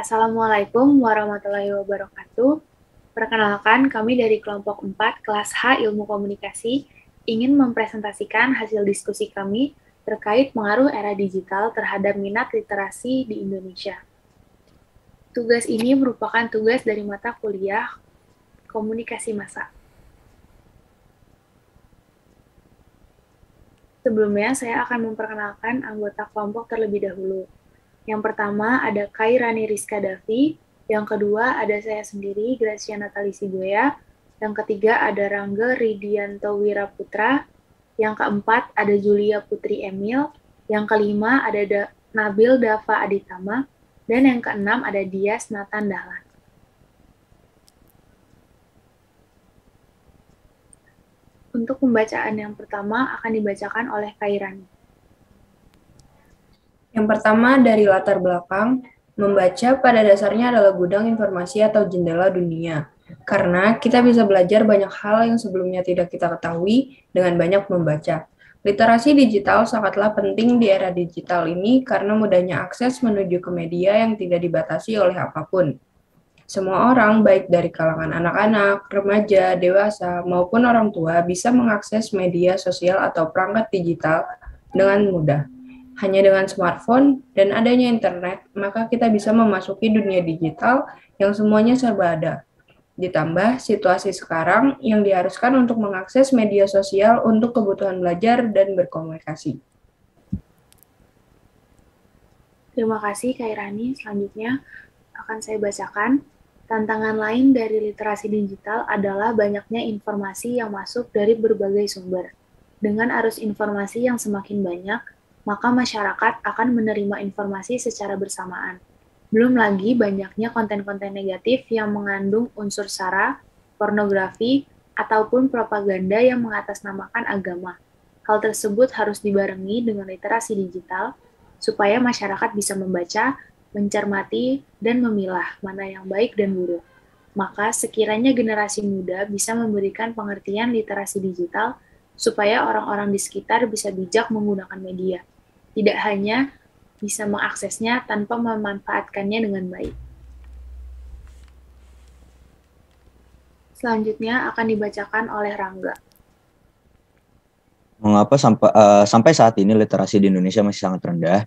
Assalamualaikum warahmatullahi wabarakatuh. Perkenalkan, kami dari kelompok 4 kelas H Ilmu Komunikasi ingin mempresentasikan hasil diskusi kami terkait pengaruh era digital terhadap minat literasi di Indonesia. Tugas ini merupakan tugas dari mata kuliah Komunikasi Massa. Sebelumnya, saya akan memperkenalkan anggota kelompok terlebih dahulu. Yang pertama ada Kairani Rizka Davi, yang kedua ada saya sendiri, Gracia Natali Siboya, yang ketiga ada Rangga Ridianto Wiraputra, yang keempat ada Julia Putri Emil, yang kelima ada Nabil Dava Aditama, dan yang keenam ada Dias Nathan Dahlan. Untuk pembacaan yang pertama akan dibacakan oleh Kairani. Yang pertama dari latar belakang, membaca pada dasarnya adalah gudang informasi atau jendela dunia. Karena kita bisa belajar banyak hal yang sebelumnya tidak kita ketahui dengan banyak membaca. Literasi digital sangatlah penting di era digital ini karena mudahnya akses menuju ke media yang tidak dibatasi oleh apapun. Semua orang, baik dari kalangan anak-anak, remaja, dewasa, maupun orang tua, bisa mengakses media sosial atau perangkat digital dengan mudah. Hanya dengan smartphone dan adanya internet, maka kita bisa memasuki dunia digital yang semuanya serba ada. Ditambah situasi sekarang yang diharuskan untuk mengakses media sosial untuk kebutuhan belajar dan berkomunikasi. Terima kasih, Kairani. Selanjutnya akan saya bacakan. Tantangan lain dari literasi digital adalah banyaknya informasi yang masuk dari berbagai sumber. Dengan arus informasi yang semakin banyak, maka masyarakat akan menerima informasi secara bersamaan. Belum lagi banyaknya konten-konten negatif yang mengandung unsur sara, pornografi, ataupun propaganda yang mengatasnamakan agama. Hal tersebut harus dibarengi dengan literasi digital, supaya masyarakat bisa membaca, mencermati, dan memilah mana yang baik dan buruk. Maka sekiranya generasi muda bisa memberikan pengertian literasi digital supaya orang-orang di sekitar bisa bijak menggunakan media. Tidak hanya bisa mengaksesnya tanpa memanfaatkannya dengan baik. Selanjutnya akan dibacakan oleh Rangga. Mengapa sampai saat ini literasi di Indonesia masih sangat rendah?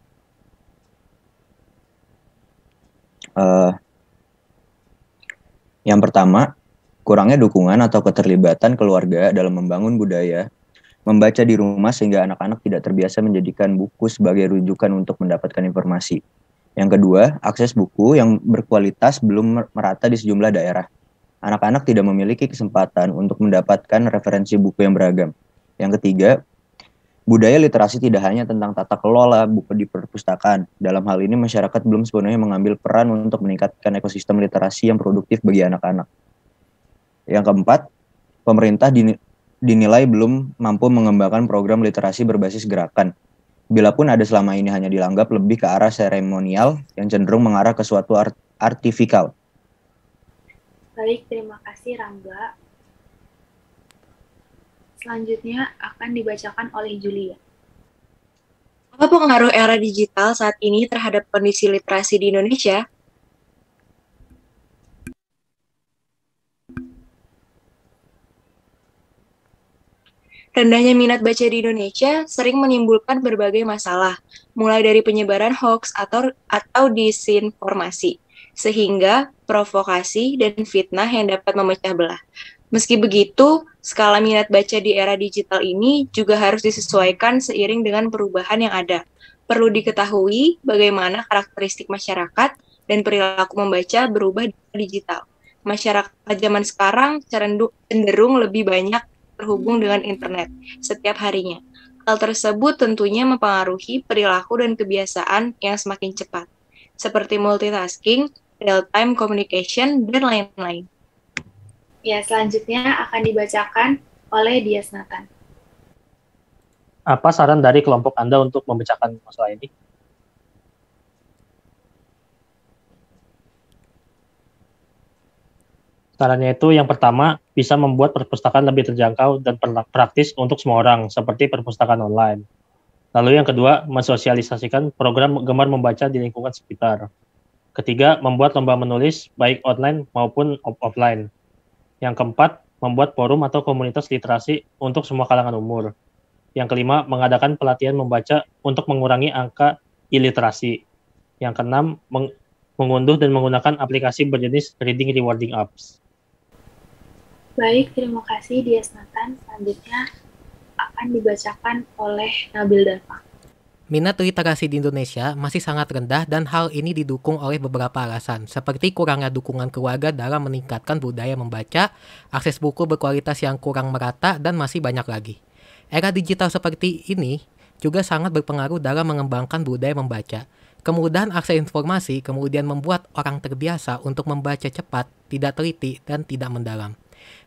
Yang pertama, kurangnya dukungan atau keterlibatan keluarga dalam membangun budaya membaca di rumah sehingga anak-anak tidak terbiasa menjadikan buku sebagai rujukan untuk mendapatkan informasi. Yang kedua, akses buku yang berkualitas belum merata di sejumlah daerah. Anak-anak tidak memiliki kesempatan untuk mendapatkan referensi buku yang beragam. Yang ketiga, budaya literasi tidak hanya tentang tata kelola buku di perpustakaan. Dalam hal ini, masyarakat belum sepenuhnya mengambil peran untuk meningkatkan ekosistem literasi yang produktif bagi anak-anak. Yang keempat, pemerintah dinilai belum mampu mengembangkan program literasi berbasis gerakan. Bilapun ada selama ini hanya dianggap lebih ke arah seremonial yang cenderung mengarah ke suatu artifikal. Baik, terima kasih Rangga. Selanjutnya akan dibacakan oleh Julia. Apa pengaruh era digital saat ini terhadap kondisi literasi di Indonesia? Rendahnya minat baca di Indonesia sering menimbulkan berbagai masalah, mulai dari penyebaran hoax atau disinformasi, sehingga provokasi dan fitnah yang dapat memecah belah. Meski begitu, skala minat baca di era digital ini juga harus disesuaikan seiring dengan perubahan yang ada. Perlu diketahui bagaimana karakteristik masyarakat dan perilaku membaca berubah di digital. Masyarakat zaman sekarang cenderung lebih banyak terhubung dengan internet setiap harinya. Hal tersebut tentunya mempengaruhi perilaku dan kebiasaan yang semakin cepat, seperti multitasking, real-time communication, dan lain-lain. Ya, selanjutnya akan dibacakan oleh Dias Nathan. Apa saran dari kelompok Anda untuk memecahkan masalah ini? Sarannya itu yang pertama, bisa membuat perpustakaan lebih terjangkau dan praktis untuk semua orang, seperti perpustakaan online. Lalu yang kedua, mensosialisasikan program gemar membaca di lingkungan sekitar. Ketiga, membuat lomba menulis baik online maupun offline. Yang keempat, membuat forum atau komunitas literasi untuk semua kalangan umur. Yang kelima, mengadakan pelatihan membaca untuk mengurangi angka iliterasi. Yang keenam, mengunduh dan menggunakan aplikasi berjenis reading rewarding apps. Baik, terima kasih Dias Nathan. Selanjutnya akan dibacakan oleh Nabil Dafa. Minat literasi di Indonesia masih sangat rendah dan hal ini didukung oleh beberapa alasan, seperti kurangnya dukungan keluarga dalam meningkatkan budaya membaca, akses buku berkualitas yang kurang merata, dan masih banyak lagi. Era digital seperti ini juga sangat berpengaruh dalam mengembangkan budaya membaca. Kemudahan akses informasi kemudian membuat orang terbiasa untuk membaca cepat, tidak teliti, dan tidak mendalam.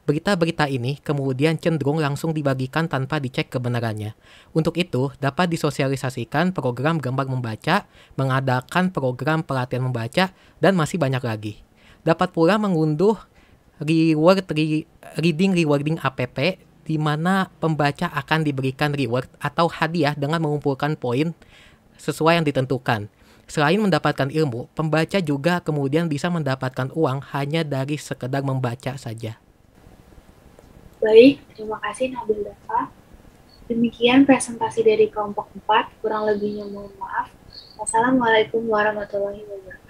Berita-berita ini kemudian cenderung langsung dibagikan tanpa dicek kebenarannya. Untuk itu, dapat disosialisasikan program gambar membaca, mengadakan program pelatihan membaca, dan masih banyak lagi. Dapat pula mengunduh reading rewarding app, di mana pembaca akan diberikan reward atau hadiah dengan mengumpulkan poin sesuai yang ditentukan. Selain mendapatkan ilmu, pembaca juga kemudian bisa mendapatkan uang hanya dari sekedar membaca saja. Baik, terima kasih Nabil Dafa. Demikian presentasi dari kelompok 4, kurang lebihnya mohon maaf. Wassalamualaikum warahmatullahi wabarakatuh.